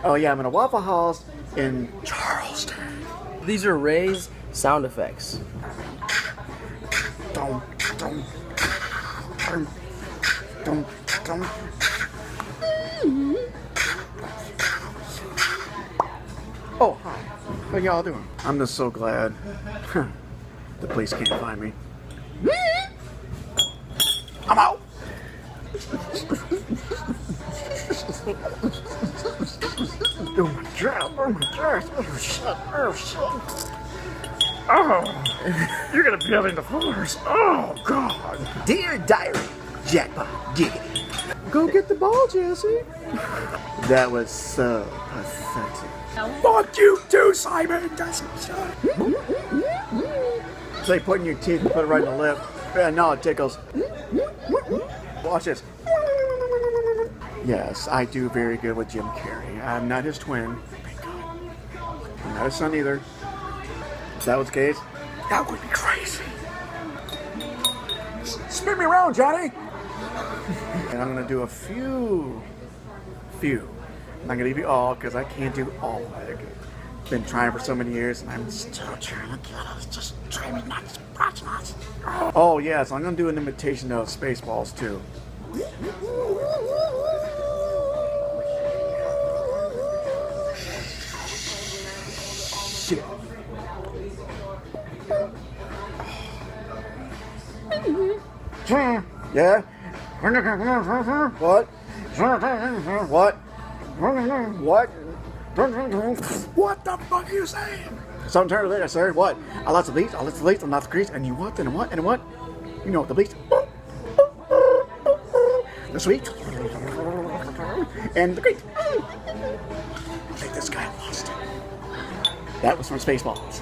Oh yeah, I'm in a Waffle House in Charleston. These are Ray's sound effects. Dum, dum, dum, dum, dum. Oh, hi. How y'all doing? I'm just so glad the police can't find me. I'm out. Oh my god, oh my gosh, oh shit, oh shit. Oh, you're gonna be on the floors. Oh god. Dear diary, jackpot, giggity. Go get the ball, Jesse. That was so pathetic. Fuck you too, Simon. That's it's like putting your teeth and put it right in the lip. Yeah, no, it tickles. Watch this. Yes, I do very good with Jim Carrey. I'm not his twin. Thank God. I'm not his son either. If that was the case, that would be crazy. Spin me around, Johnny. And I'm gonna do a few. I'm not gonna leave you all because I can't do all of it. Been trying for so many years and I'm still trying to get us. Just try me not to scratch us. Oh yeah, so I'm gonna do an imitation of Spaceballs too. Shit. Yeah? What? What? What? What the fuck are you saying? Some turn later, sir. What? I lost the bleach, I lost the lace, I lost the grease, and you what? And what? And what? You know what the bleach? The sweet. And the great. I think this guy lost it. That was from Spaceballs.